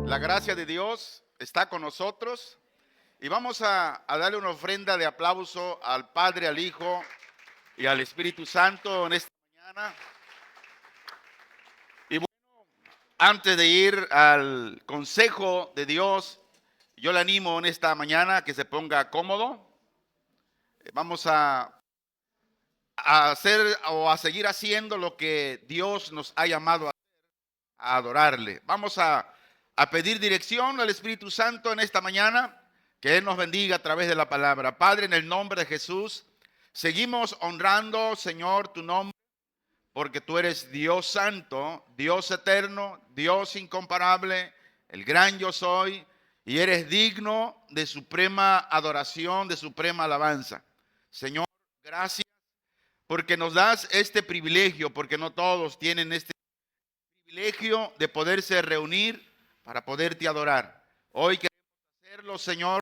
La gracia de Dios está con nosotros y vamos a darle una ofrenda de aplauso al Padre, al Hijo y al Espíritu Santo en esta mañana. Y bueno, antes de ir al consejo de Dios, yo le animo en esta mañana a que se ponga cómodo. Vamos a hacer o a seguir haciendo lo que Dios nos ha llamado a adorarle. Vamos a pedir dirección al Espíritu Santo en esta mañana, que Él nos bendiga a través de la palabra. Padre, en el nombre de Jesús, seguimos honrando, Señor, tu nombre, porque tú eres Dios santo, Dios eterno, Dios incomparable, el gran yo soy, y eres digno de suprema adoración, de suprema alabanza. Señor, gracias porque nos das este privilegio, porque no todos tienen este privilegio de poderse reunir para poderte adorar. Hoy queremos hacerlo, Señor,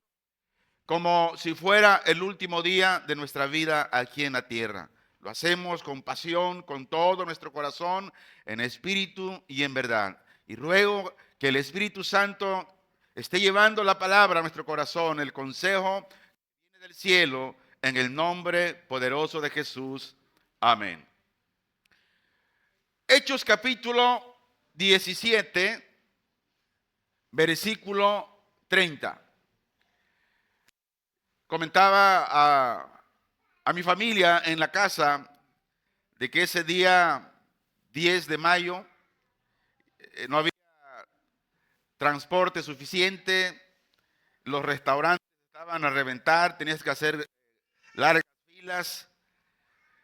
como si fuera el último día de nuestra vida aquí en la tierra. Lo hacemos con pasión, con todo nuestro corazón, en espíritu y en verdad. Y ruego que el Espíritu Santo esté llevando la palabra a nuestro corazón, el consejo que viene del cielo, en el nombre poderoso de Jesús. Amén. Hechos capítulo 17. Versículo 30. Comentaba a mi familia en la casa de que ese día 10 de mayo no había transporte suficiente, los restaurantes estaban a reventar, tenías que hacer largas filas,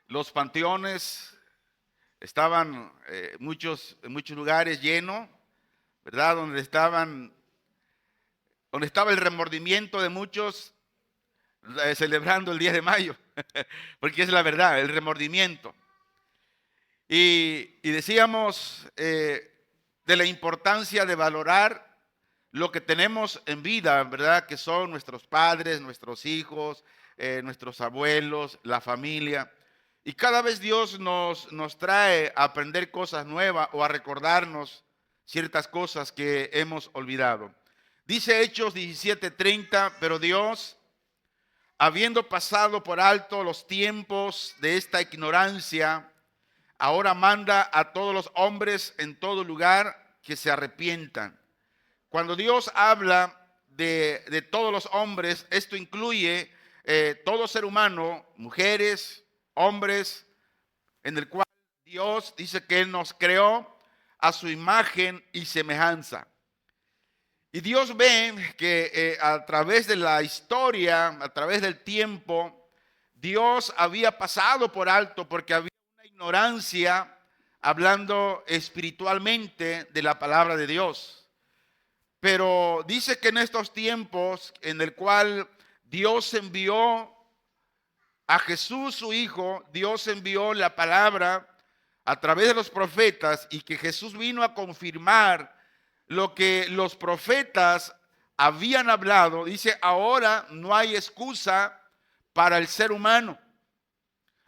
los panteones estaban en muchos lugares llenos, ¿verdad? Donde estaba el remordimiento de muchos celebrando el 10 de mayo, porque es la verdad, el remordimiento. Y decíamos de la importancia de valorar lo que tenemos en vida, ¿verdad? Que son nuestros padres, nuestros hijos, nuestros abuelos, la familia. Y cada vez Dios nos trae a aprender cosas nuevas o a recordarnos ciertas cosas que hemos olvidado. Dice Hechos 17:30, pero Dios, habiendo pasado por alto los tiempos de esta ignorancia, ahora manda a todos los hombres en todo lugar que se arrepientan. Cuando Dios habla de todos los hombres, esto incluye todo ser humano, mujeres, hombres, en el cual Dios dice que Él nos creó a su imagen y semejanza. Y Dios ve que a través de la historia, a través del tiempo, Dios había pasado por alto porque había una ignorancia hablando espiritualmente de la palabra de Dios. Pero dice que en estos tiempos en el cual Dios envió a Jesús su Hijo, Dios envió la palabra a través de los profetas y que Jesús vino a confirmar lo que los profetas habían hablado. Dice, ahora no hay excusa para el ser humano.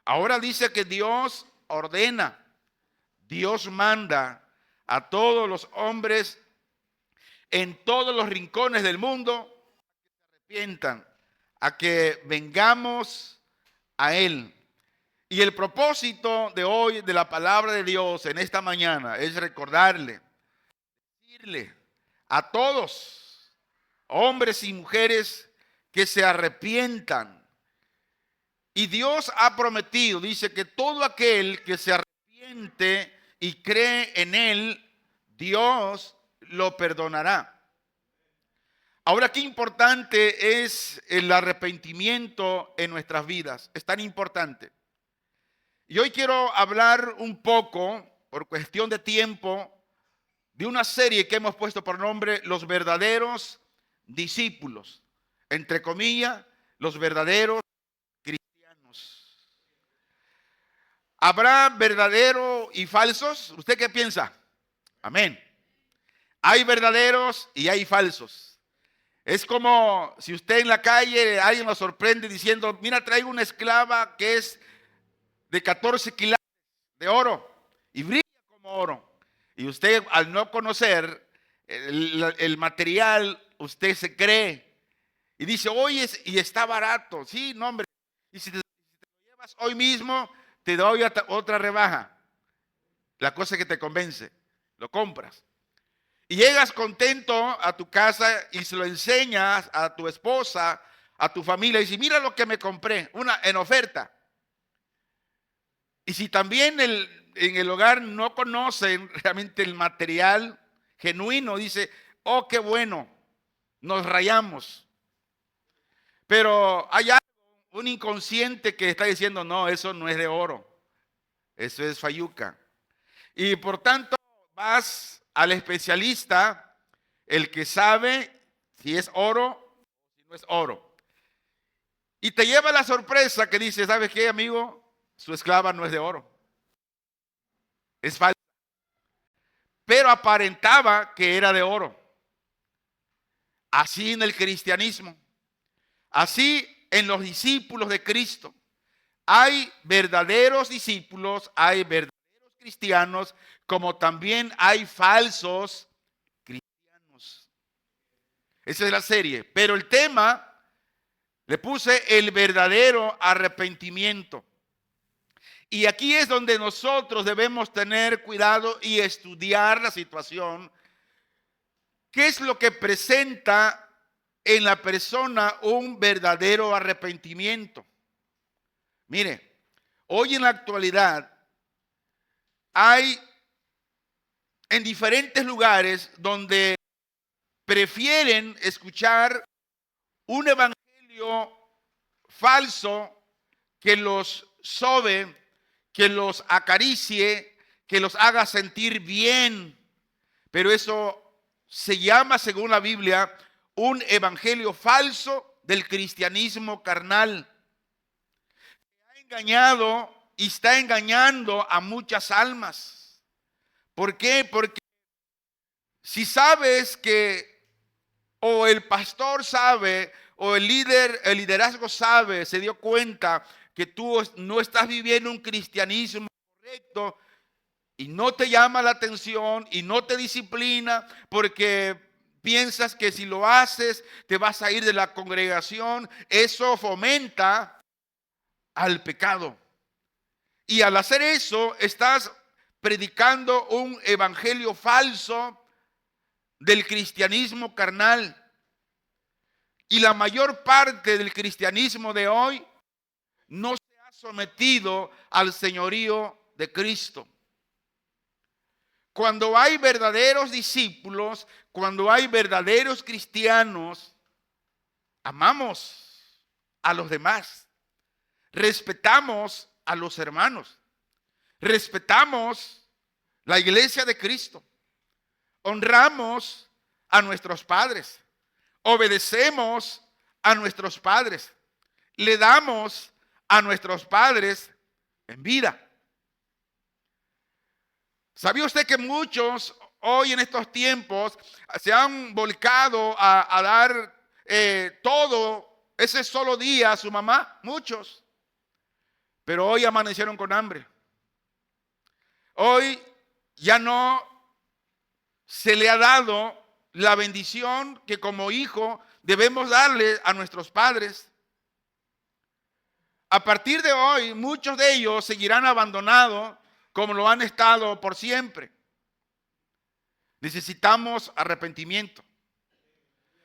Ahora dice que Dios ordena, Dios manda a todos los hombres en todos los rincones del mundo a que se arrepientan, a que vengamos a Él. Y el propósito de hoy de la palabra de Dios en esta mañana es recordarle, decirle a todos, hombres y mujeres, que se arrepientan. Y Dios ha prometido, dice que todo aquel que se arrepiente y cree en Él, Dios lo perdonará. Ahora, qué importante es el arrepentimiento en nuestras vidas. Es tan importante. Y hoy quiero hablar un poco, por cuestión de tiempo, de una serie que hemos puesto por nombre Los verdaderos discípulos. Entre comillas, los verdaderos cristianos. ¿Habrá verdaderos y falsos? ¿Usted qué piensa? Amén. Hay verdaderos y hay falsos. Es como si usted en la calle, alguien lo sorprende diciendo, mira, traigo una esclava que es de 14 quilates de oro y brilla como oro. Y usted, al no conocer el material, usted se cree y dice, oye, y está barato. Sí, no, hombre. Y si te lo llevas hoy mismo, te doy otra rebaja. La cosa que te convence, lo compras. Y llegas contento a tu casa y se lo enseñas a tu esposa, a tu familia, y dices, mira lo que me compré, en oferta. Y si también en el hogar no conocen realmente el material genuino, dice, oh, qué bueno, nos rayamos. Pero hay un inconsciente que está diciendo, no, eso no es de oro, eso es fayuca. Y por tanto vas al especialista, el que sabe si es oro o si no es oro. Y te lleva la sorpresa que dice, ¿sabes qué, amigo? Su esclava no es de oro. Es falsa. Pero aparentaba que era de oro. Así en el cristianismo. Así en los discípulos de Cristo. Hay verdaderos discípulos, hay verdaderos cristianos, como también hay falsos cristianos. Esa es la serie. Pero el tema le puse el verdadero arrepentimiento. Y aquí es donde nosotros debemos tener cuidado y estudiar la situación. ¿Qué es lo que presenta en la persona un verdadero arrepentimiento? Mire, hoy en la actualidad hay en diferentes lugares donde prefieren escuchar un evangelio falso que los sobe, que los acaricie, que los haga sentir bien. Pero eso se llama, según la Biblia, un evangelio falso del cristianismo carnal. Ha engañado y está engañando a muchas almas. ¿Por qué? Porque si sabes que o el pastor sabe o el liderazgo sabe, se dio cuenta que tú no estás viviendo un cristianismo correcto y no te llama la atención y no te disciplina porque piensas que si lo haces te vas a ir de la congregación, eso fomenta al pecado. Y al hacer eso estás predicando un evangelio falso del cristianismo carnal. Y la mayor parte del cristianismo de hoy no se ha sometido al señorío de Cristo. Cuando hay verdaderos discípulos, cuando hay verdaderos cristianos, amamos a los demás, respetamos a los hermanos, respetamos la iglesia de Cristo, honramos a nuestros padres, obedecemos a nuestros padres, le damos a nuestros padres en vida. ¿Sabía usted que muchos hoy en estos tiempos se han volcado a dar todo ese solo día a su mamá? Muchos. Pero hoy amanecieron con hambre. Hoy ya no se le ha dado la bendición que como hijo debemos darle a nuestros padres. A partir de hoy, muchos de ellos seguirán abandonados como lo han estado por siempre. Necesitamos arrepentimiento.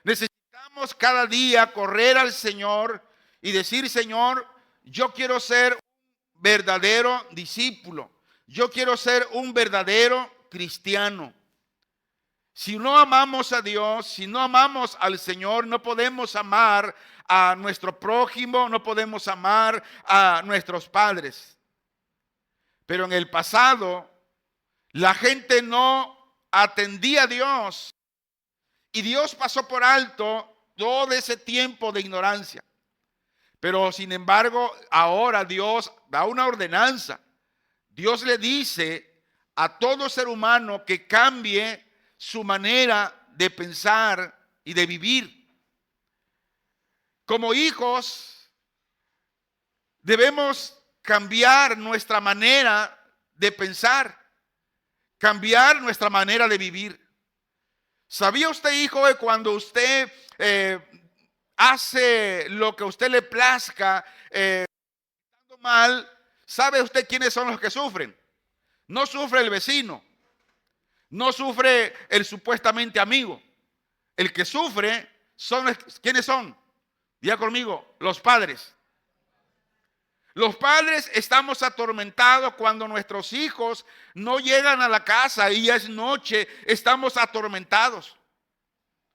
Necesitamos cada día correr al Señor y decir, Señor, yo quiero ser un verdadero discípulo. Yo quiero ser un verdadero cristiano. Si no amamos a Dios, si no amamos al Señor, no podemos amar a nuestro prójimo, no podemos amar a nuestros padres. Pero en el pasado, la gente no atendía a Dios y Dios pasó por alto todo ese tiempo de ignorancia. Pero sin embargo, ahora Dios da una ordenanza. Dios le dice a todo ser humano que cambie su manera de pensar y de vivir. Como hijos, debemos cambiar nuestra manera de pensar, cambiar nuestra manera de vivir. ¿Sabía usted, hijo, que cuando usted hace lo que a usted le plazca, estando mal, sabe usted quiénes son los que sufren? No sufre el vecino, no sufre el supuestamente amigo. El que sufre son, ¿quiénes son? Diga conmigo, los padres. Los padres estamos atormentados cuando nuestros hijos no llegan a la casa y ya es noche, estamos atormentados.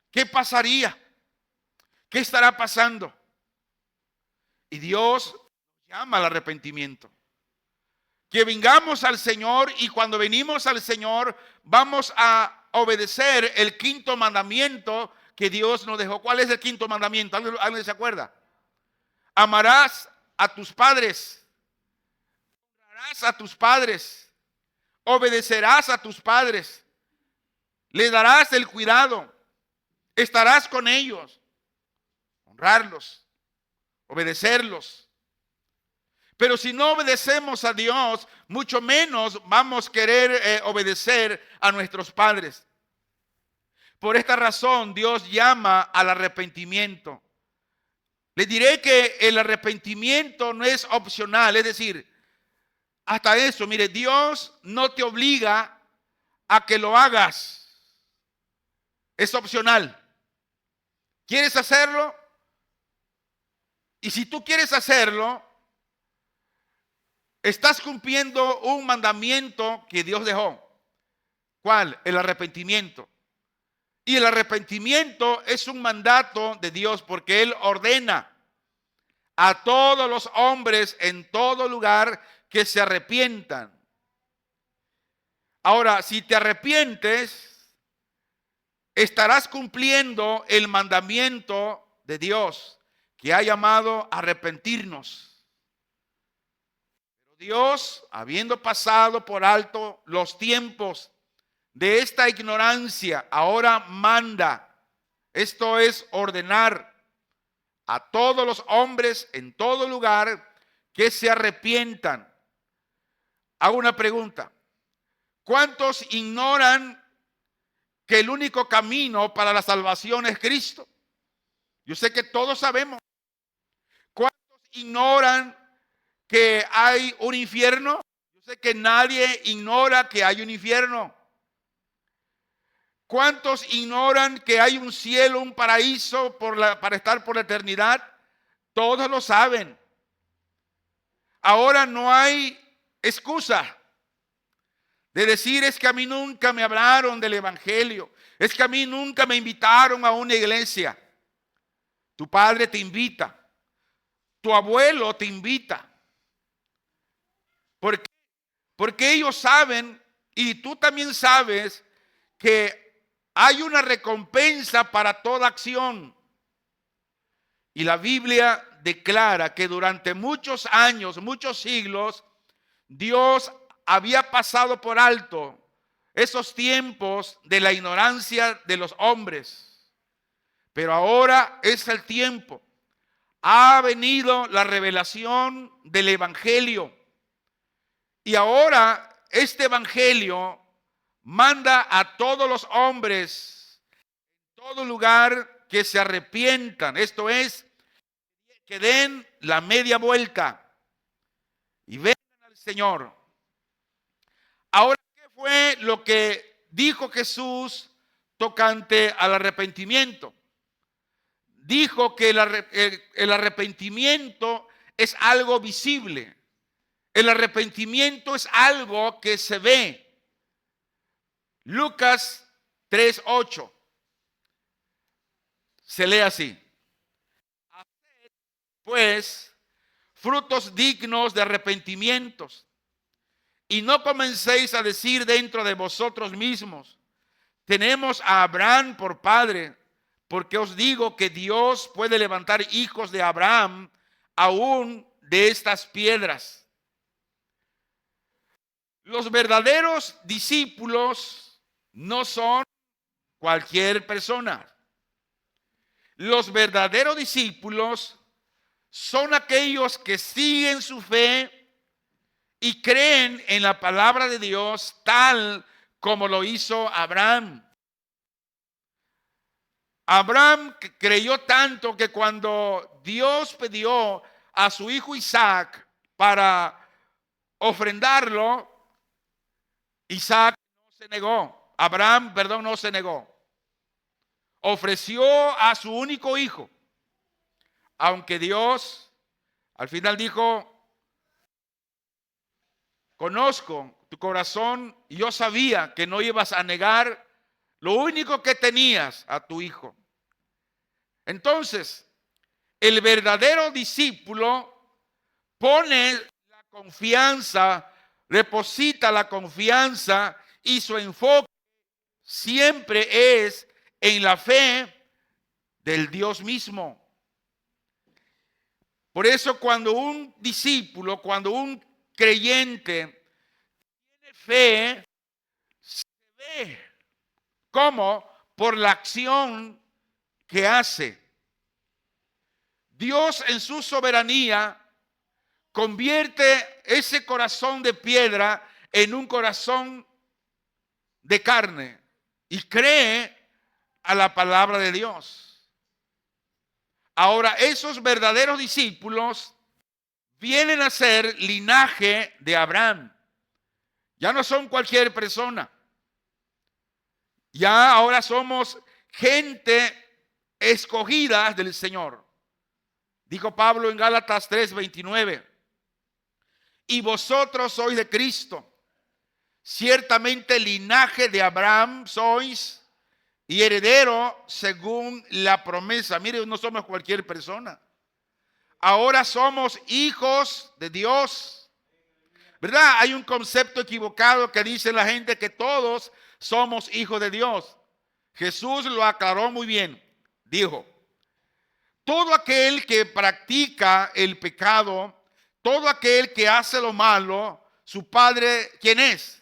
¿Qué pasaría? ¿Qué estará pasando? Y Dios llama al arrepentimiento. Que vengamos al Señor, y cuando venimos al Señor vamos a obedecer el quinto mandamiento que Dios nos dejó. ¿Cuál es el quinto mandamiento? ¿Alguien se acuerda? Amarás a tus padres, honrarás a tus padres, obedecerás a tus padres, le darás el cuidado, estarás con ellos, honrarlos, obedecerlos. Pero si no obedecemos a Dios, mucho menos vamos a querer obedecer a nuestros padres. Por esta razón, Dios llama al arrepentimiento. Les diré que el arrepentimiento no es opcional, es decir, hasta eso, mire, Dios no te obliga a que lo hagas. Es opcional. ¿Quieres hacerlo? Y si tú quieres hacerlo, estás cumpliendo un mandamiento que Dios dejó. ¿Cuál? El arrepentimiento. Y el arrepentimiento es un mandato de Dios porque Él ordena a todos los hombres en todo lugar que se arrepientan. Ahora, si te arrepientes, estarás cumpliendo el mandamiento de Dios que ha llamado a arrepentirnos. Pero Dios, habiendo pasado por alto los tiempos de esta ignorancia, ahora manda, esto es ordenar a todos los hombres en todo lugar que se arrepientan. Hago una pregunta. ¿Cuántos ignoran que el único camino para la salvación es Cristo? Yo sé que todos sabemos. ¿Cuántos ignoran que hay un infierno? Yo sé que nadie ignora que hay un infierno. ¿Cuántos ignoran que hay un cielo, un paraíso para estar por la eternidad? Todos lo saben. Ahora no hay excusa de decir es que a mí nunca me hablaron del evangelio, es que a mí nunca me invitaron a una iglesia. Tu padre te invita, tu abuelo te invita. ¿Por qué? Porque ellos saben, y tú también sabes, que hay una recompensa para toda acción. Y la Biblia declara que durante muchos años, muchos siglos, Dios había pasado por alto esos tiempos de la ignorancia de los hombres. Pero ahora es el tiempo. Ha venido la revelación del evangelio. Y ahora este evangelio manda a todos los hombres en todo lugar que se arrepientan. Esto es, que den la media vuelta y vengan al Señor. Ahora, ¿qué fue lo que dijo Jesús tocante al arrepentimiento? Dijo que el arrepentimiento es algo visible. El arrepentimiento es algo que se ve. Lucas 3:8. Se lee así: haced pues frutos dignos de arrepentimientos, y no comencéis a decir dentro de vosotros mismos: tenemos a Abraham por padre, porque os digo que Dios puede levantar hijos de Abraham aún de estas piedras. Los verdaderos discípulos no son cualquier persona. Los verdaderos discípulos son aquellos que siguen su fe y creen en la palabra de Dios tal como lo hizo Abraham. Abraham creyó tanto que cuando Dios pidió a su hijo Isaac para ofrendarlo, Isaac no se negó. Abraham, perdón, no se negó. Ofreció a su único hijo, aunque Dios al final dijo: conozco tu corazón y yo sabía que no ibas a negar lo único que tenías, a tu hijo. Entonces, el verdadero discípulo pone la confianza, deposita la confianza, y su enfoque siempre es en la fe del Dios mismo. Por eso cuando un discípulo, cuando un creyente tiene fe, se ve como por la acción que hace. Dios en su soberanía convierte ese corazón de piedra en un corazón de carne y cree a la palabra de Dios. Ahora, esos verdaderos discípulos vienen a ser linaje de Abraham. Ya no son cualquier persona. Ya ahora somos gente escogida del Señor. Dijo Pablo en Gálatas 3:29: y vosotros sois de Cristo, ciertamente linaje de Abraham sois, y heredero según la promesa. Mire, no somos cualquier persona. Ahora somos hijos de Dios. ¿Verdad? Hay un concepto equivocado que dice la gente que todos somos hijos de Dios. Jesús lo aclaró muy bien. Dijo: todo aquel que practica el pecado, todo aquel que hace lo malo, su padre, ¿quién es?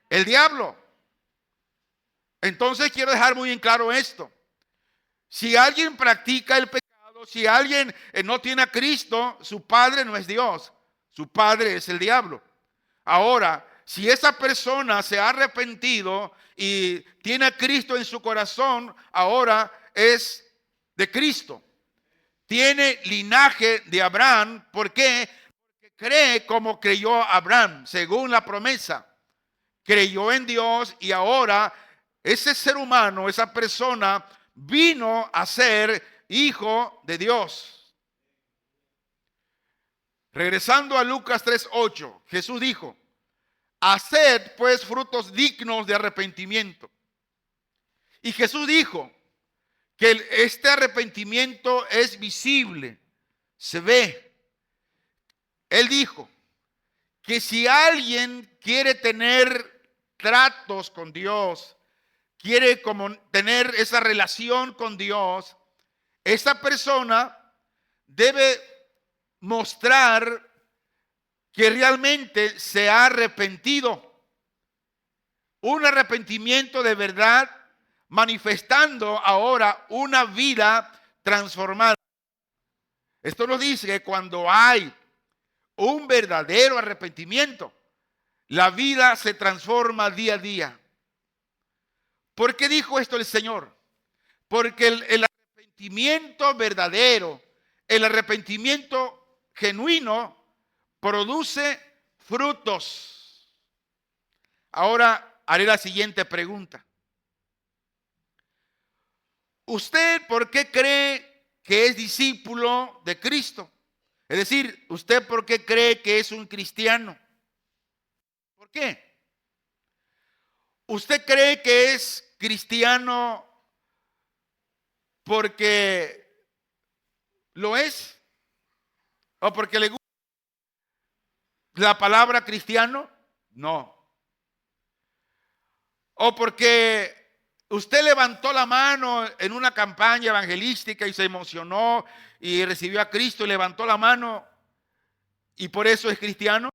El diablo. Entonces quiero dejar muy en claro esto. Si alguien practica el pecado, si alguien no tiene a Cristo, su padre no es Dios, su padre es el diablo. Ahora, si esa persona se ha arrepentido y tiene a Cristo en su corazón, ahora es de Cristo. Tiene linaje de Abraham. ¿Por qué? Porque cree como creyó Abraham, según la promesa. Creyó en Dios y ahora ese ser humano, esa persona, vino a ser hijo de Dios. Regresando a Lucas 3:8, Jesús dijo: haced pues frutos dignos de arrepentimiento. Y Jesús dijo que este arrepentimiento es visible, se ve. Él dijo que si alguien quiere tener tratos con Dios, quiere como tener esa relación con Dios, esa persona debe mostrar que realmente se ha arrepentido. Un arrepentimiento de verdad, manifestando ahora una vida transformada. Esto nos dice que cuando hay un verdadero arrepentimiento, la vida se transforma día a día. ¿Por qué dijo esto el Señor? Porque el arrepentimiento verdadero, el arrepentimiento genuino, produce frutos. Ahora haré la siguiente pregunta. ¿Usted por qué cree que es discípulo de Cristo? Es decir, ¿usted por qué cree que es un cristiano? ¿Por qué? ¿Usted cree que es cristiano porque lo es? ¿O porque le gusta la palabra cristiano? No. ¿O porque usted levantó la mano en una campaña evangelística y se emocionó y recibió a Cristo y levantó la mano y por eso es cristiano?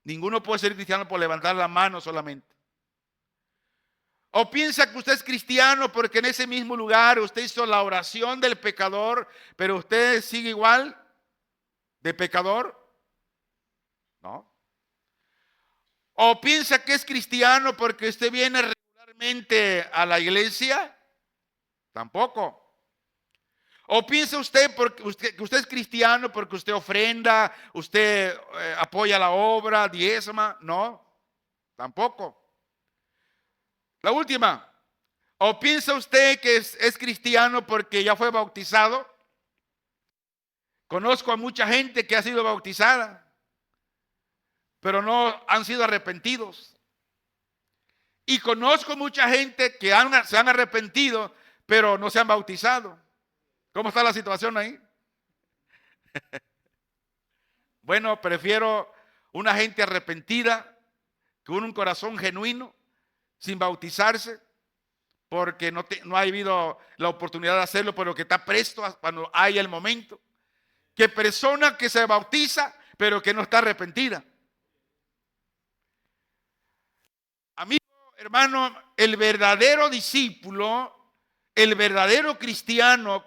Ninguno puede ser cristiano por levantar la mano solamente. ¿O piensa que usted es cristiano porque en ese mismo lugar usted hizo la oración del pecador, pero usted sigue igual de pecador? No. ¿O piensa que es cristiano porque usted viene regularmente a la iglesia? Tampoco. ¿O piensa usted que usted es cristiano porque usted ofrenda, usted apoya la obra, diezma? No, tampoco. La última. ¿O piensa usted que es cristiano porque ya fue bautizado? Conozco a mucha gente que ha sido bautizada, pero no han sido arrepentidos. Y conozco mucha gente que se han arrepentido, pero no se han bautizado. ¿Cómo está la situación ahí? Bueno, prefiero una gente arrepentida que un corazón genuino, sin bautizarse, porque no ha habido la oportunidad de hacerlo, pero que está presto cuando haya el momento. Que persona que se bautiza, pero que no está arrepentida. Amigo, hermano, el verdadero discípulo, el verdadero cristiano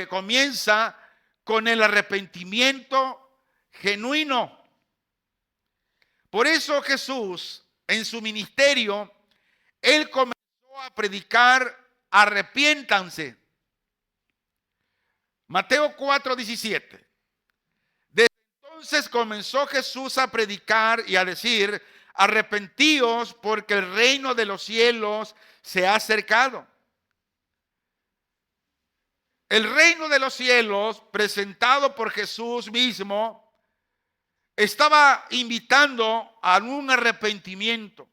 comienza con el arrepentimiento genuino. Por eso Jesús, en su ministerio, Él comenzó a predicar: arrepiéntanse. Mateo 4:17. Desde entonces comenzó Jesús a predicar y a decir: arrepentíos porque el reino de los cielos se ha acercado. El reino de los cielos, presentado por Jesús mismo, estaba invitando a un arrepentimiento.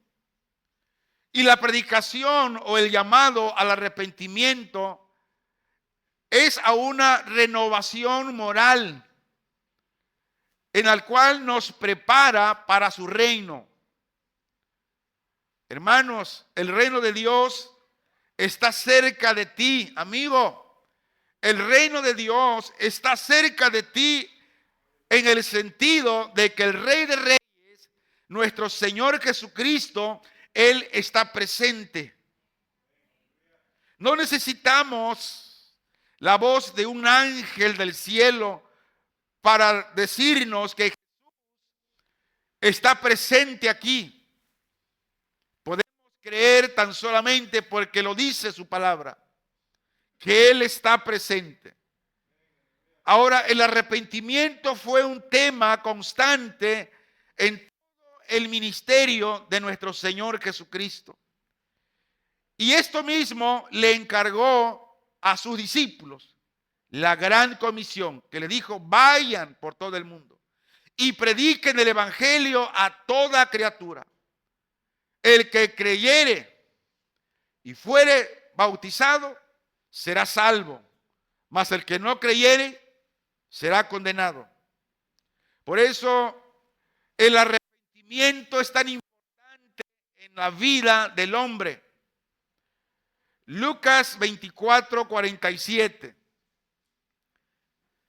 Y la predicación o el llamado al arrepentimiento es a una renovación moral en la cual nos prepara para su reino. Hermanos, el reino de Dios está cerca de ti, amigo. El reino de Dios está cerca de ti en el sentido de que el Rey de Reyes, nuestro Señor Jesucristo, Él está presente. No necesitamos la voz de un ángel del cielo para decirnos que Jesús está presente aquí. Podemos creer tan solamente porque lo dice su palabra, que Él está presente. Ahora, el arrepentimiento fue un tema constante en todo el ministerio de nuestro Señor Jesucristo. Y esto mismo le encargó a sus discípulos la gran comisión, que le dijo: vayan por todo el mundo y prediquen el evangelio a toda criatura. El que creyere y fuere bautizado será salvo, mas el que no creyere será condenado. Por eso el arrepentimiento es tan importante en la vida del hombre. Lucas 24:47.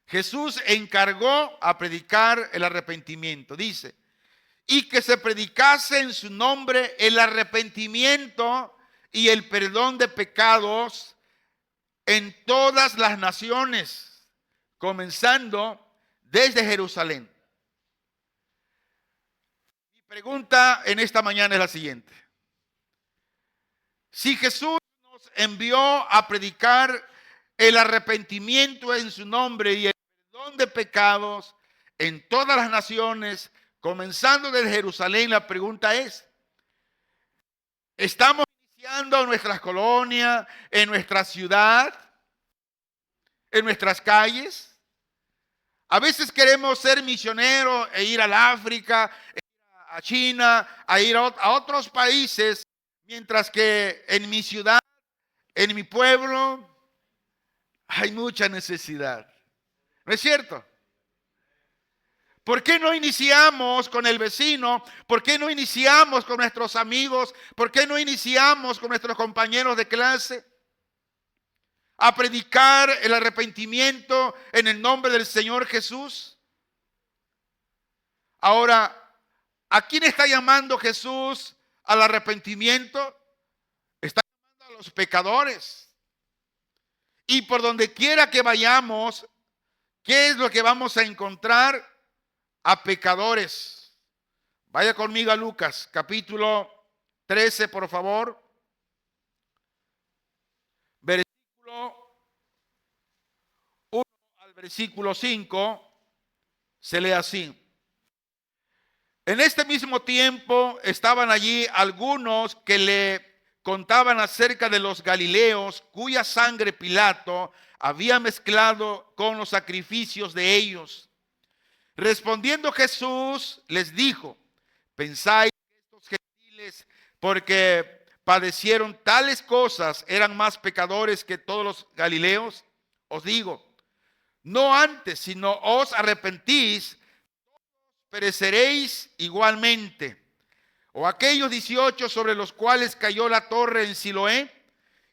Jesús encargó a predicar el arrepentimiento. Dice: y que se predicase en su nombre el arrepentimiento y el perdón de pecados en todas las naciones, comenzando desde Jerusalén. Mi pregunta en esta mañana es la siguiente: si Jesús nos envió a predicar el arrepentimiento en su nombre y el perdón de pecados en todas las naciones, comenzando desde Jerusalén, la pregunta es: ¿estamos iniciando en nuestras colonias, en nuestra ciudad, en nuestras calles? A veces queremos ser misioneros e ir al África, a China, a ir a otros países Mientras que en mi ciudad, en mi pueblo, hay mucha necesidad. ¿No es cierto? ¿Por qué no iniciamos con el vecino? ¿Por qué no iniciamos con nuestros amigos? ¿Por qué no iniciamos con nuestros compañeros de clase a predicar el arrepentimiento en el nombre del Señor Jesús? Ahora, ¿a quién está llamando Jesús al arrepentimiento? Está llamando a los pecadores. Y por donde quiera que vayamos, ¿qué es lo que vamos a encontrar? A pecadores. Vaya conmigo a Lucas, capítulo 13, por favor. Versículo 1 al versículo 5, se lee así. En este mismo tiempo estaban allí algunos que le contaban acerca de los galileos, cuya sangre Pilato había mezclado con los sacrificios de ellos. Respondiendo Jesús les dijo: ¿pensáis que estos gentiles, porque padecieron tales cosas, eran más pecadores que todos los galileos? Os digo, no antes, sino os arrepentís, pereceréis igualmente. O aquellos 18 sobre los cuales cayó la torre en Siloé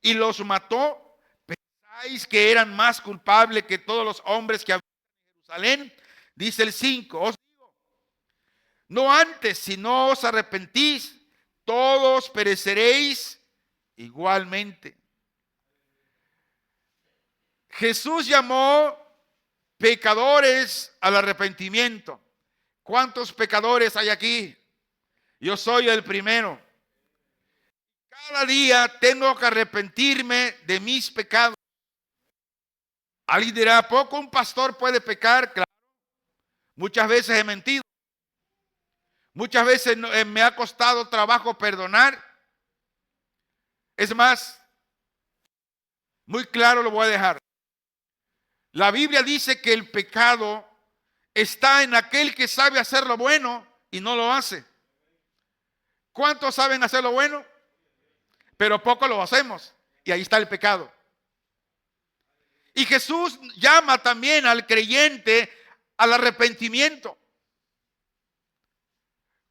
y los mató, ¿pensáis que eran más culpables que todos los hombres que habían en Jerusalén? Dice el 5, os digo, no antes, si no os arrepentís, todos pereceréis igualmente. Jesús llamó pecadores al arrepentimiento. ¿Cuántos pecadores hay aquí? Yo soy el primero. Cada día tengo que arrepentirme de mis pecados. Alguien dirá, ¿a poco un pastor puede pecar? Claro. Muchas veces he mentido. Muchas veces me ha costado trabajo perdonar. Es más, muy claro lo voy a dejar. La Biblia dice que el pecado está en aquel que sabe hacer lo bueno y no lo hace. ¿Cuántos saben hacer lo bueno? Pero poco lo hacemos. Y ahí está el pecado. Y Jesús llama también al creyente al arrepentimiento.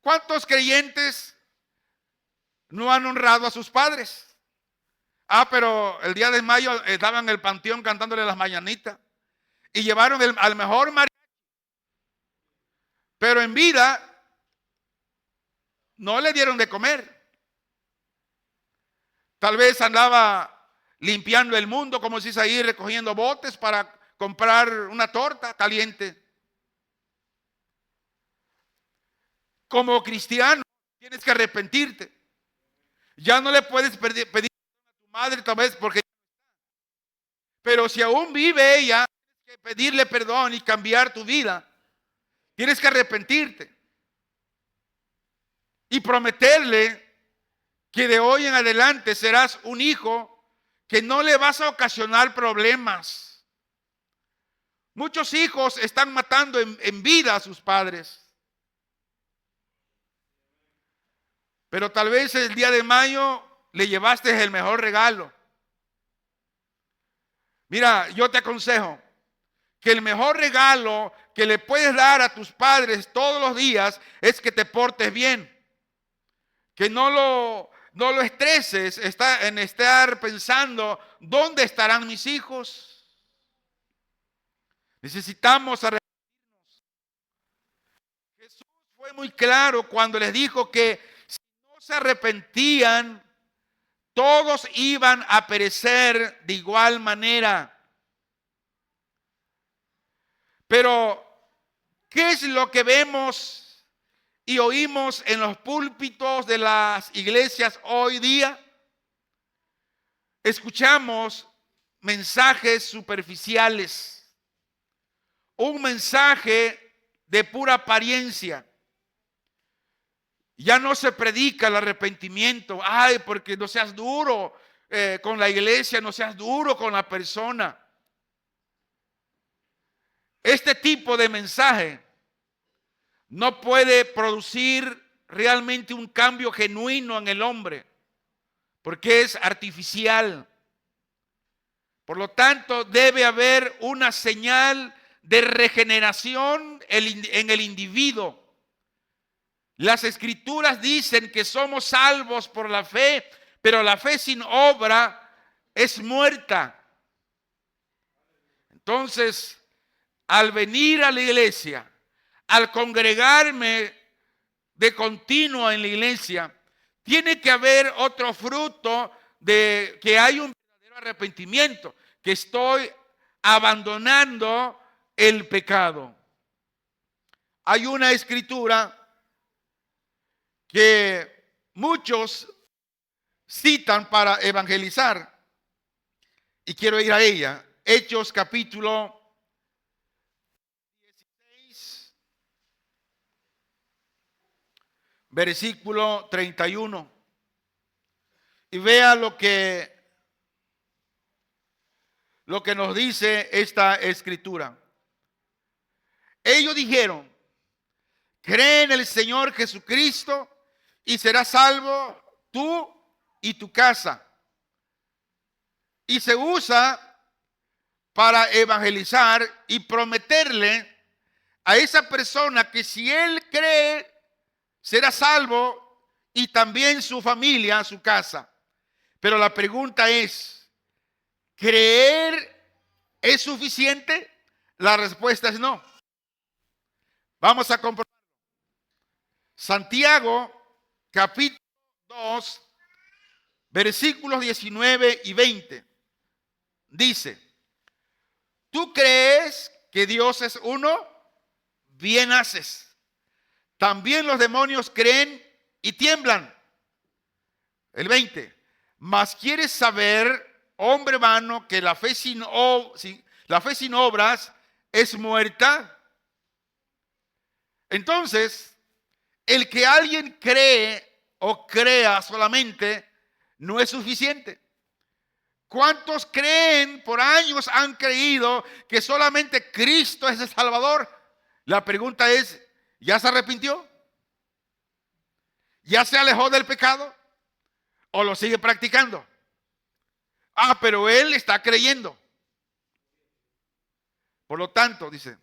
¿Cuántos creyentes no han honrado a sus padres? Pero el día de mayo estaban en el panteón cantándole las mañanitas y llevaron al mejor mariachi. Pero en vida no le dieron de comer. Tal vez andaba limpiando el mundo, como si dice ahí, recogiendo botes para comprar una torta caliente. Como cristiano tienes que arrepentirte. Ya no le puedes pedir a tu madre tal vez porque... Pero si aún vive ella, tienes que pedirle perdón y cambiar tu vida. Tienes que arrepentirte. Y prometerle que de hoy en adelante serás un hijo que no le vas a ocasionar problemas. Muchos hijos están matando en vida a sus padres. Pero tal vez el día de mayo le llevaste el mejor regalo. Mira, yo te aconsejo que el mejor regalo que le puedes dar a tus padres todos los días es que te portes bien. Que no lo estreses en estar pensando, ¿dónde estarán mis hijos? Necesitamos arrepentirnos. Jesús fue muy claro cuando les dijo que si no se arrepentían, todos iban a perecer de igual manera. Pero, ¿qué es lo que vemos y oímos en los púlpitos de las iglesias hoy día? Escuchamos mensajes superficiales, un mensaje de pura apariencia. Ya no se predica el arrepentimiento. Ay, porque no seas duro con la iglesia, no seas duro con la persona. Este tipo de mensaje no puede producir realmente un cambio genuino en el hombre. porque es artificial. Por lo tanto, debe haber una señal de regeneración en el individuo. Las Escrituras dicen que somos salvos por la fe, pero la fe sin obra es muerta. Entonces, al venir a la iglesia, al congregarme de continuo en la iglesia, tiene que haber otro fruto de que hay un verdadero arrepentimiento, que estoy abandonando el pecado. Hay una escritura que muchos citan para evangelizar y quiero ir a ella. Hechos capítulo 16, versículo 31. Y vea lo que nos dice esta escritura. Ellos dijeron: cree en el Señor Jesucristo y serás salvo tú y tu casa. Y se usa para evangelizar y prometerle a esa persona que si él cree, será salvo y también su familia, su casa. Pero la pregunta es, ¿creer es suficiente? La respuesta es no. Vamos a comprobar. Santiago, capítulo 2, versículos 19 y 20. Dice: ¿tú crees que Dios es uno? Bien haces. También los demonios creen y tiemblan. El 20. Mas quieres saber, hombre vano, que la fe sin obras es muerta. Entonces, el que alguien cree o crea solamente no es suficiente. ¿Cuántos creen, por años han creído que solamente Cristo es el Salvador? La pregunta es, ¿ya se arrepintió? ¿Ya se alejó del pecado? ¿O lo sigue practicando? Pero él está creyendo. Por lo tanto, dice,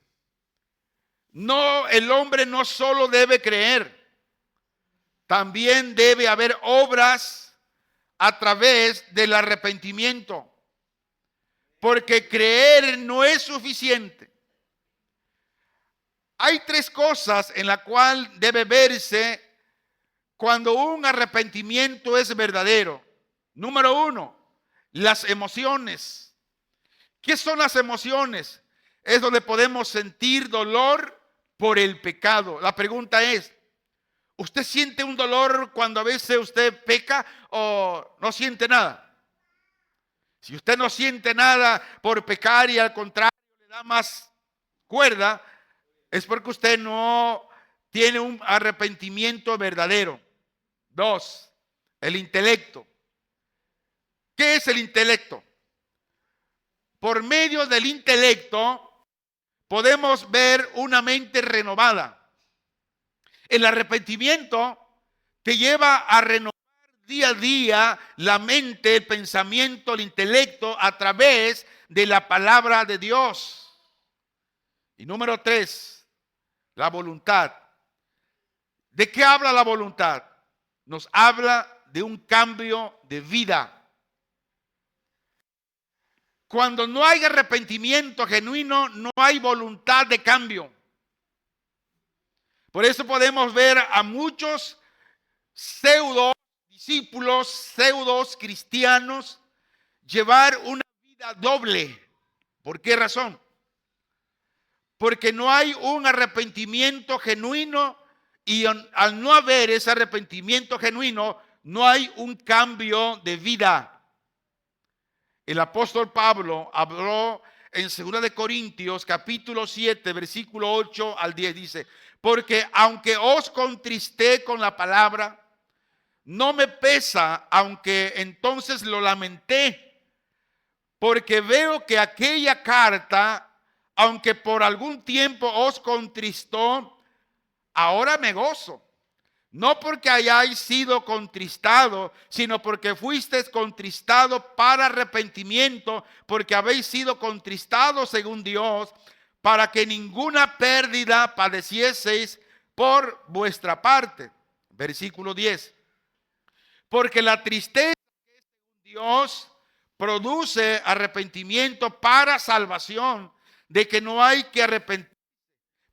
no, el hombre no solo debe creer, también debe haber obras a través del arrepentimiento, porque creer no es suficiente. Hay tres cosas en las cuales debe verse cuando un arrepentimiento es verdadero. Número uno, las emociones. ¿Qué son las emociones? Es donde podemos sentir dolor por el pecado. La pregunta es, ¿usted siente un dolor cuando a veces usted peca o no siente nada? Si usted no siente nada por pecar y al contrario le da más cuerda, es porque usted no tiene un arrepentimiento verdadero. Dos, el intelecto. ¿Qué es el intelecto? Por medio del intelecto podemos ver una mente renovada. El arrepentimiento te lleva a renovar día a día la mente, el pensamiento, el intelecto a través de la palabra de Dios. Y número tres, la voluntad. ¿De qué habla la voluntad? Nos habla de un cambio de vida. Cuando no hay arrepentimiento genuino, no hay voluntad de cambio. Por eso podemos ver a muchos pseudo discípulos, pseudos cristianos, llevar una vida doble. ¿Por qué razón? Porque no hay un arrepentimiento genuino y al no haber ese arrepentimiento genuino, no hay un cambio de vida. El apóstol Pablo habló en 2 de Corintios capítulo 7, versículo 8 al 10, dice: porque aunque os contristé con la palabra, no me pesa, aunque entonces lo lamenté, porque veo que aquella carta, aunque por algún tiempo os contristó, ahora me gozo, no porque hayáis sido contristados, sino porque fuisteis contristados para arrepentimiento, porque habéis sido contristados según Dios, para que ninguna pérdida padecieseis por vuestra parte. Versículo 10. Porque la tristeza de Dios produce arrepentimiento para salvación, de que no hay que arrepentir.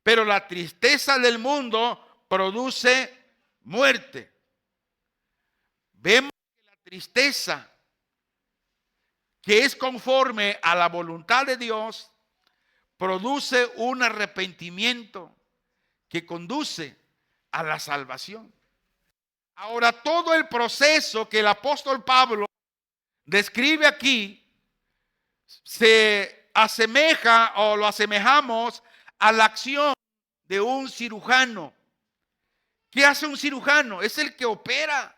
Pero la tristeza del mundo produce muerte. Vemos que la tristeza que es conforme a la voluntad de Dios produce un arrepentimiento que conduce a la salvación. Ahora, todo el proceso que el apóstol Pablo describe aquí se asemeja o lo asemejamos a la acción de un cirujano. ¿Qué hace un cirujano? Es el que opera.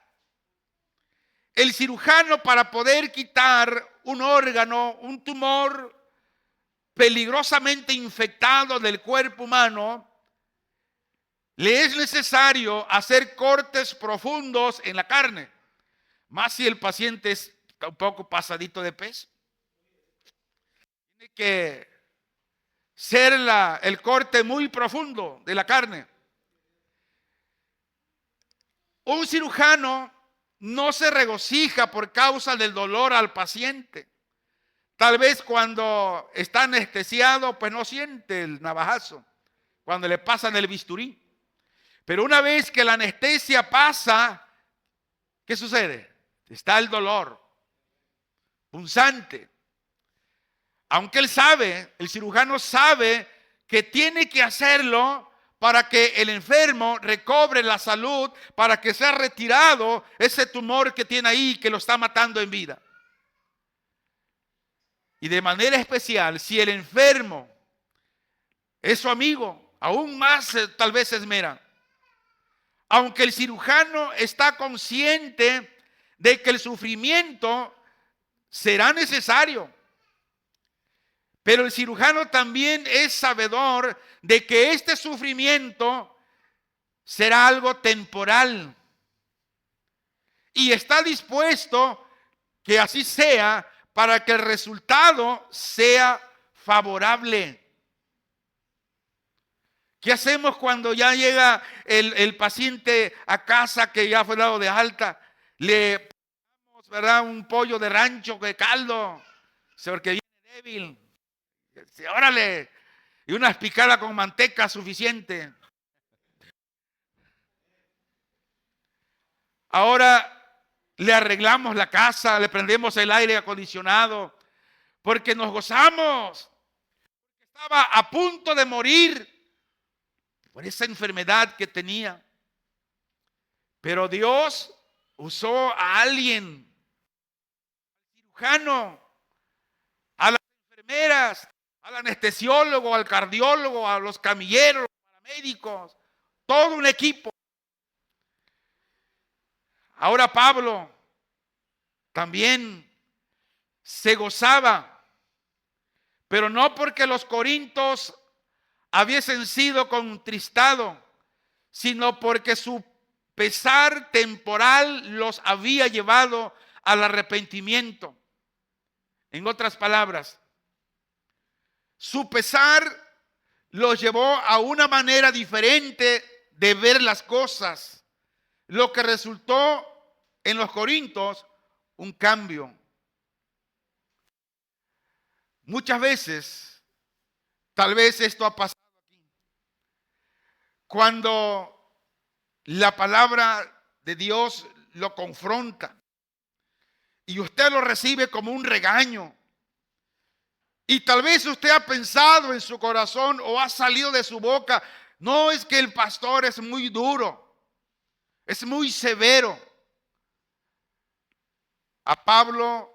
El cirujano, para poder quitar un órgano, un tumor peligrosamente infectado del cuerpo humano, le es necesario hacer cortes profundos en la carne, más si el paciente es un poco pasadito de peso. Tiene que ser el corte muy profundo de la carne. Un cirujano no se regocija por causa del dolor al paciente. Tal vez cuando está anestesiado, pues no siente el navajazo, cuando le pasan el bisturí. Pero una vez que la anestesia pasa, ¿qué sucede? Está el dolor punzante. Aunque él sabe, el cirujano sabe que tiene que hacerlo para que el enfermo recobre la salud, para que sea retirado ese tumor que tiene ahí, que lo está matando en vida. Y de manera especial, si el enfermo es su amigo, aún más tal vez se esmera. Aunque el cirujano está consciente de que el sufrimiento será necesario, pero el cirujano también es sabedor de que este sufrimiento será algo temporal. Y está dispuesto que así sea para que el resultado sea favorable. ¿Qué hacemos cuando ya llega el paciente a casa que ya fue dado de alta? Le ponemos, ¿verdad?, un pollo de rancho de caldo, porque viene débil. Órale, y unas picadas con manteca suficiente. Ahora le arreglamos la casa, le prendemos el aire acondicionado, porque nos gozamos. Estaba a punto de morir por esa enfermedad que tenía. Pero Dios usó a alguien, al cirujano, a las enfermeras, al anestesiólogo, al cardiólogo, a los camilleros, a los paramédicos, todo un equipo. Ahora Pablo también se gozaba, pero no porque los corintios hubiesen sido contristados, sino porque su pesar temporal los había llevado al arrepentimiento. En otras palabras, su pesar los llevó a una manera diferente de ver las cosas, lo que resultó en los corintios un cambio. Muchas veces, tal vez esto ha pasado aquí, cuando la palabra de Dios lo confronta y usted lo recibe como un regaño. Y tal vez usted ha pensado en su corazón o ha salido de su boca: no, es que el pastor es muy duro, es muy severo. A Pablo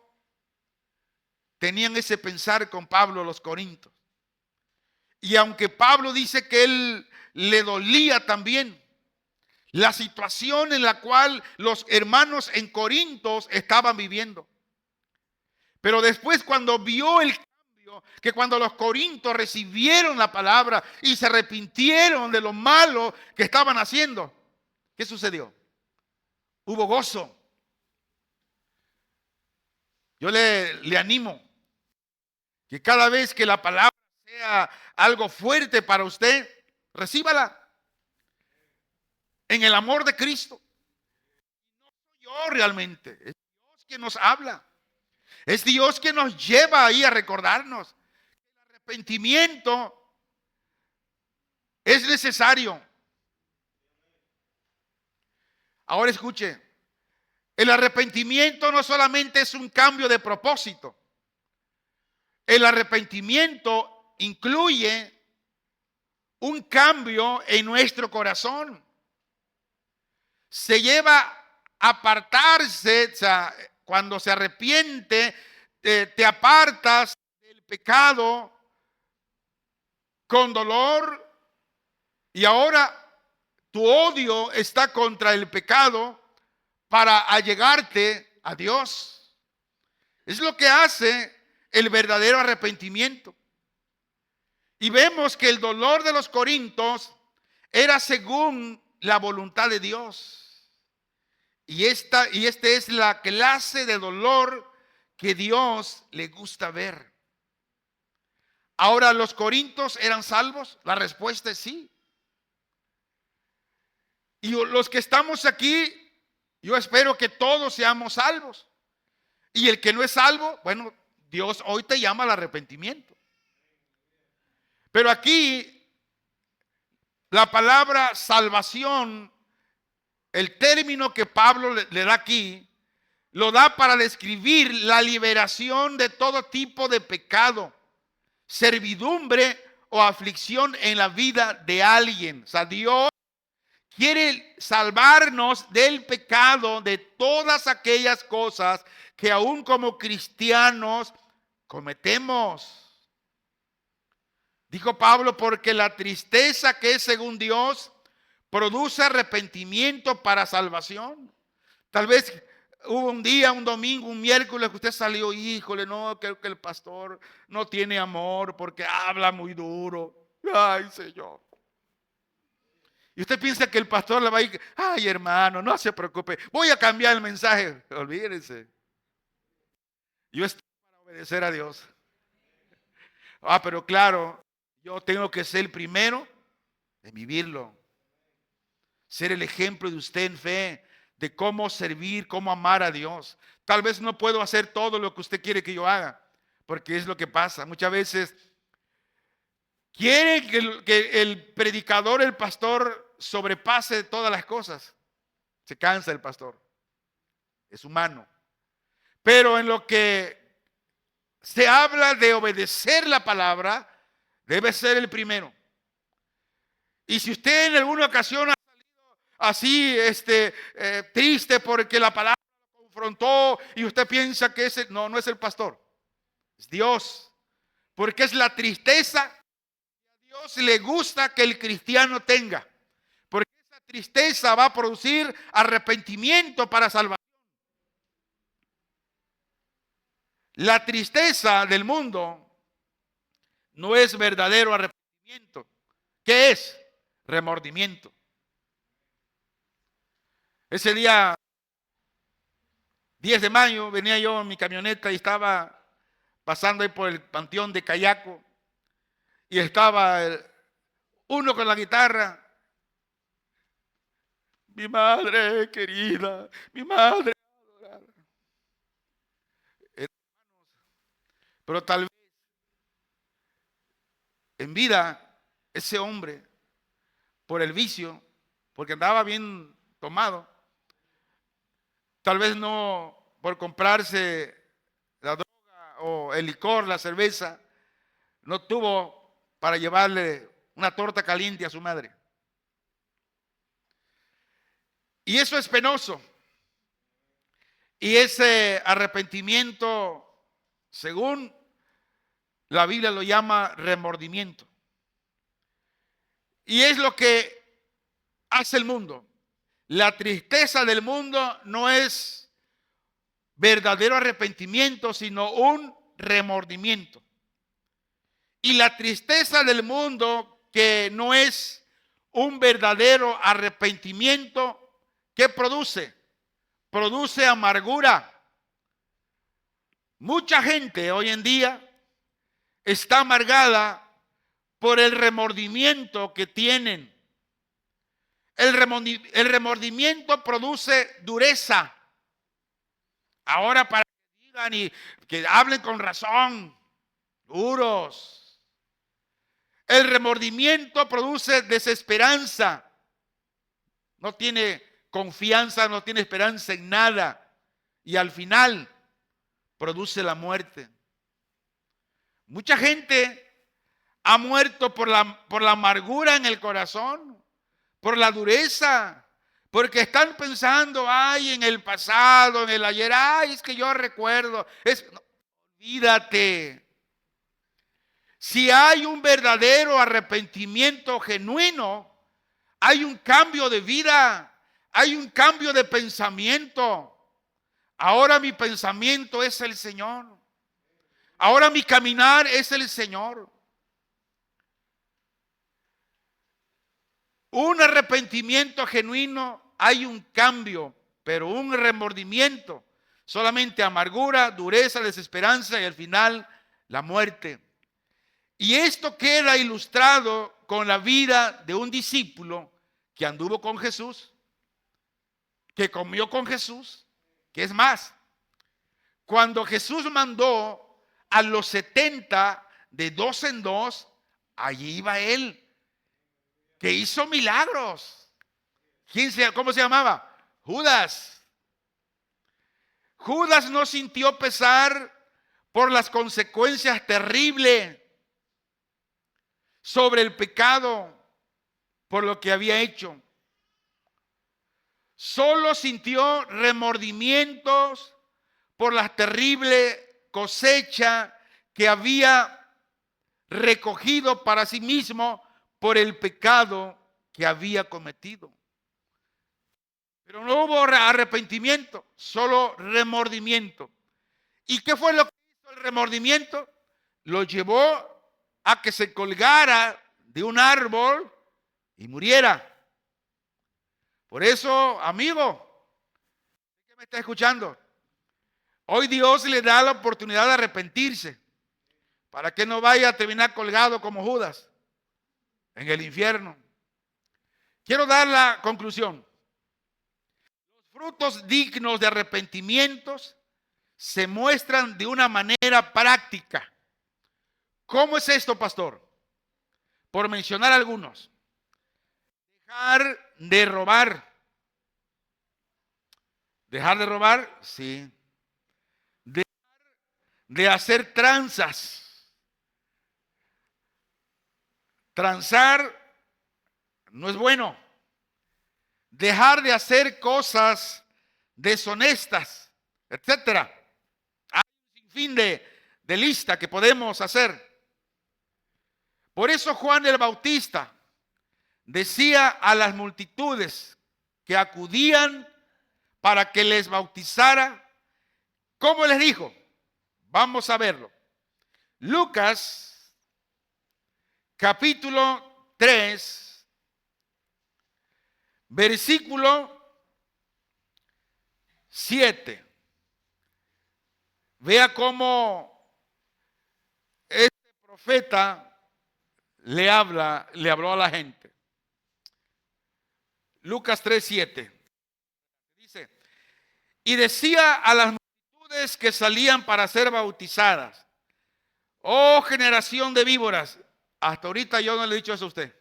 tenían ese pensar con Pablo los corintios. Y aunque Pablo dice que él le dolía también la situación en la cual los hermanos en Corintios estaban viviendo. Pero después, cuando vio el cambio, que cuando los corintios recibieron la palabra y se arrepintieron de lo malo que estaban haciendo, ¿qué sucedió? Hubo gozo. Yo le animo que cada vez que la palabra sea algo fuerte para usted, recíbala en el amor de Cristo. No soy yo realmente, es Dios que nos habla. Es Dios que nos lleva ahí a recordarnos que el arrepentimiento es necesario. Ahora escuche, el arrepentimiento no solamente es un cambio de propósito. El arrepentimiento incluye un cambio en nuestro corazón. Se lleva a apartarse, o sea, cuando se arrepiente, te apartas del pecado con dolor y ahora tu odio está contra el pecado para allegarte a Dios. Es lo que hace el verdadero arrepentimiento. Y vemos que el dolor de los corintios era según la voluntad de Dios. Y esta es la clase de dolor que Dios le gusta ver. Ahora, ¿los corintios eran salvos? La respuesta es sí. Y los que estamos aquí, yo espero que todos seamos salvos. Y el que no es salvo, bueno, Dios hoy te llama al arrepentimiento. Pero aquí, la palabra salvación, el término que Pablo le da aquí, lo da para describir la liberación de todo tipo de pecado, servidumbre o aflicción en la vida de alguien. O sea, Dios quiere salvarnos del pecado, de todas aquellas cosas que aún como cristianos cometemos. Dijo Pablo, porque la tristeza que es según Dios produce arrepentimiento para salvación. Tal vez hubo un día, un domingo, un miércoles que usted salió, híjole, no, creo que el pastor no tiene amor porque habla muy duro. Ay, Señor. Y usted piensa que el pastor le va a ir, ay, hermano, no se preocupe, voy a cambiar el mensaje. Olvídense. Yo estoy para obedecer a Dios. Pero claro, yo tengo que ser el primero en vivirlo. Ser el ejemplo de usted en fe, de cómo servir, cómo amar a Dios. Tal vez no puedo hacer todo lo que usted quiere que yo haga, porque es lo que pasa. Muchas veces quiere que el predicador, el pastor, sobrepase todas las cosas. Se cansa el pastor. Es humano. Pero en lo que se habla de obedecer la palabra, debe ser el primero. Y si usted en alguna ocasión ha salido así, triste porque la palabra lo confrontó y usted piensa que ese no es el pastor, es Dios. Porque es la tristeza que a Dios le gusta que el cristiano tenga. Porque esa tristeza va a producir arrepentimiento para salvación. La tristeza del mundo no es verdadero arrepentimiento. ¿Qué es? Remordimiento. Ese día 10 de mayo venía yo en mi camioneta y estaba pasando ahí por el panteón de Cayaco y estaba uno con la guitarra. Mi madre querida, mi madre adorada. Pero tal vez en vida ese hombre, por el vicio, porque andaba bien tomado, tal vez no por comprarse la droga o el licor, la cerveza, no tuvo para llevarle una torta caliente a su madre. Y eso es penoso. Y ese arrepentimiento, según la Biblia lo llama remordimiento. Y es lo que hace el mundo. La tristeza del mundo no es verdadero arrepentimiento, sino un remordimiento. Y la tristeza del mundo, que no es un verdadero arrepentimiento, ¿Qué produce? Produce amargura. Mucha gente hoy en día está amargada por el remordimiento que tienen. El remordimiento produce dureza. Ahora para que digan y que hablen con razón, duros. El remordimiento produce desesperanza. No tiene confianza, no tiene esperanza en nada. Y al final produce la muerte. Mucha gente ha muerto por la amargura en el corazón, por la dureza, porque están pensando, ay, en el pasado, en el ayer, ay, es que yo recuerdo. No, olvídate. Si hay un verdadero arrepentimiento genuino, hay un cambio de vida, hay un cambio de pensamiento. Ahora mi pensamiento es el Señor. Ahora mi caminar es el Señor. Un arrepentimiento genuino, hay un cambio, pero un remordimiento, solamente amargura, dureza, desesperanza y al final la muerte. Y esto queda ilustrado con la vida de un discípulo que anduvo con Jesús, que comió con Jesús, que es más, cuando Jesús mandó a los 70 de 2 en 2, allí iba él, que hizo milagros. ¿Cómo se llamaba? Judas. Judas no sintió pesar por las consecuencias terribles sobre el pecado por lo que había hecho. Solo sintió remordimientos por la terrible cosecha que había recogido para sí mismo por el pecado que había cometido. Pero no hubo arrepentimiento, solo remordimiento. ¿Y qué fue lo que hizo el remordimiento? Lo llevó a que se colgara de un árbol y muriera. Por eso, amigo, que me está escuchando, hoy Dios le da la oportunidad de arrepentirse para que no vaya a terminar colgado como Judas en el infierno. Quiero dar la conclusión. Los frutos dignos de arrepentimientos se muestran de una manera práctica. ¿Cómo es esto, pastor? Por mencionar algunos. Dejar de robar. Dejar de robar, sí. Dejar de hacer tranzas. Transar no es bueno. Dejar de hacer cosas deshonestas, etcétera. Hay un sinfín de lista que podemos hacer. Por eso Juan el Bautista decía a las multitudes que acudían para que les bautizara, ¿cómo les dijo? Vamos a verlo. Lucas, capítulo 3, versículo 7. Vea cómo este profeta le habló a la gente. Lucas 3:7. Dice, y decía a las multitudes que salían para ser bautizadas, oh generación de víboras. Hasta ahorita yo no le he dicho eso a usted.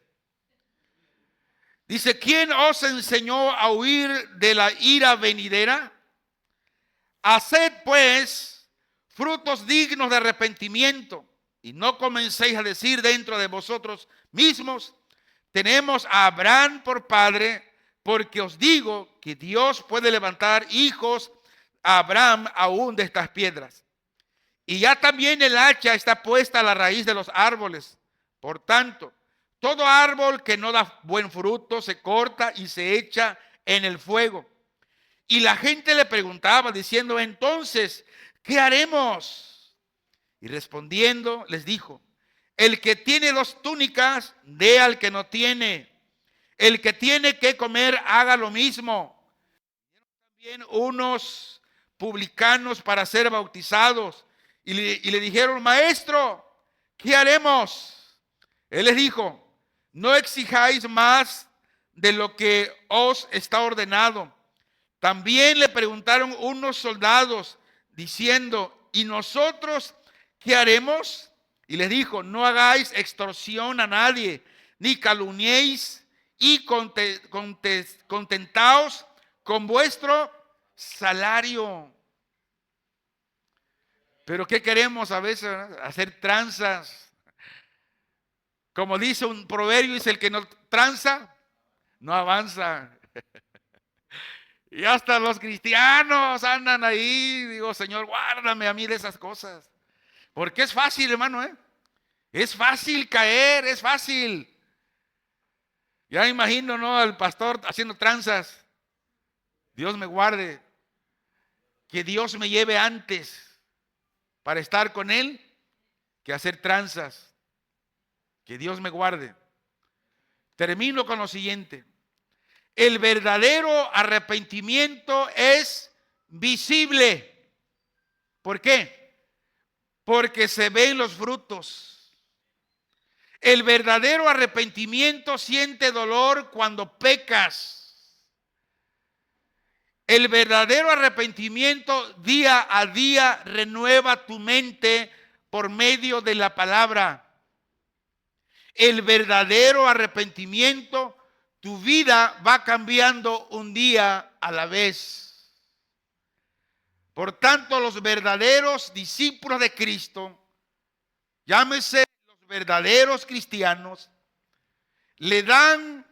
Dice, ¿quién os enseñó a huir de la ira venidera? Haced pues frutos dignos de arrepentimiento y no comencéis a decir dentro de vosotros mismos, tenemos a Abraham por padre, porque os digo que Dios puede levantar hijos a Abraham aún de estas piedras. Y ya también el hacha está puesta a la raíz de los árboles. Por tanto, todo árbol que no da buen fruto se corta y se echa en el fuego. Y la gente le preguntaba diciendo, entonces, ¿qué haremos? Y respondiendo les dijo, el que tiene 2 túnicas, dé al que no tiene. El que tiene que comer, haga lo mismo. también unos publicanos para ser bautizados. Y le dijeron: Maestro, ¿qué haremos? Él les dijo: no exijáis más de lo que os está ordenado. También le preguntaron unos soldados diciendo: ¿y nosotros qué haremos? Y les dijo: no hagáis extorsión a nadie, ni calumniéis, y contentaos con vuestro salario. Pero ¿qué queremos a veces? Hacer tranzas. Como dice un proverbio, dice: el que no tranza, no avanza. Y hasta los cristianos andan ahí. Digo: Señor, guárdame a mí de esas cosas. Porque es fácil, hermano, ¿eh? Es fácil caer, es fácil. Ya imagino, ¿no?, al pastor haciendo tranzas. Dios me guarde. Que Dios me lleve antes para estar con Él que hacer tranzas. Que Dios me guarde. Termino con lo siguiente. El verdadero arrepentimiento es visible. ¿Por qué? Porque se ven los frutos. El verdadero arrepentimiento siente dolor cuando pecas. El verdadero arrepentimiento día a día renueva tu mente por medio de la palabra. El verdadero arrepentimiento, tu vida va cambiando un día a la vez. Por tanto, los verdaderos discípulos de Cristo, llámese los verdaderos cristianos, le dan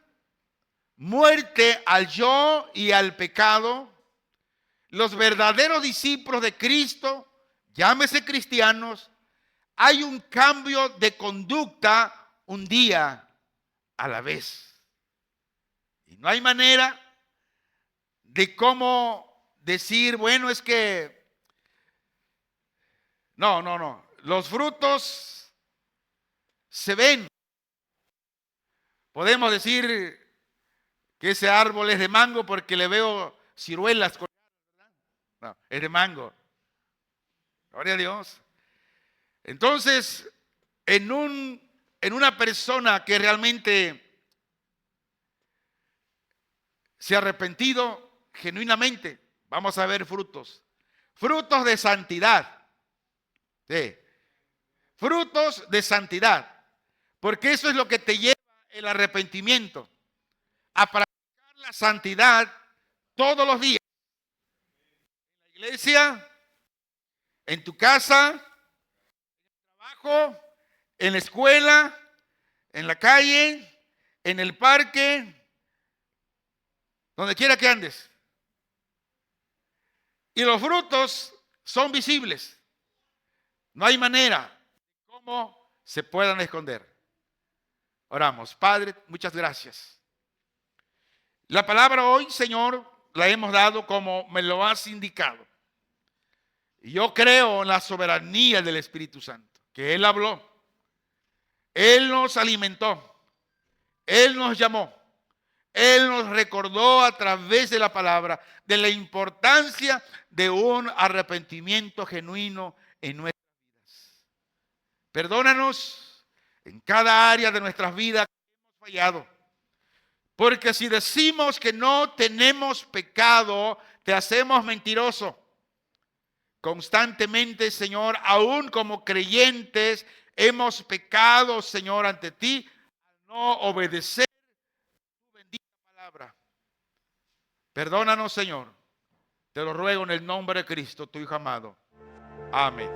muerte al yo y al pecado. Los verdaderos discípulos de Cristo, llámese cristianos, hay un cambio de conducta un día a la vez. Y no hay manera de cómo decir: bueno, es que no. Los frutos se ven. Podemos decir que ese árbol es de mango porque le veo ciruelas. No, es de mango. Gloria a Dios. Entonces, en una persona que realmente se ha arrepentido genuinamente, vamos a ver frutos. Frutos de santidad. Sí. Frutos de santidad. Porque eso es lo que te lleva el arrepentimiento. A practicar la santidad todos los días. En la iglesia, en tu casa, en el trabajo, en la escuela, en la calle, en el parque, donde quiera que andes. Y los frutos son visibles. No hay manera cómo se puedan esconder. Oramos. Padre, muchas gracias. La palabra hoy, Señor, la hemos dado como me lo has indicado. Y yo creo en la soberanía del Espíritu Santo, que Él habló. Él nos alimentó. Él nos llamó. Él nos recordó a través de la palabra de la importancia de un arrepentimiento genuino en nuestras vidas. Perdónanos en cada área de nuestras vidas que hemos fallado. Porque si decimos que no tenemos pecado, te hacemos mentiroso. Constantemente, Señor, aún como creyentes, hemos pecado, Señor, ante ti al no obedecer tu bendita palabra. Perdónanos, Señor. Te lo ruego en el nombre de Cristo, tu Hijo amado. Amén.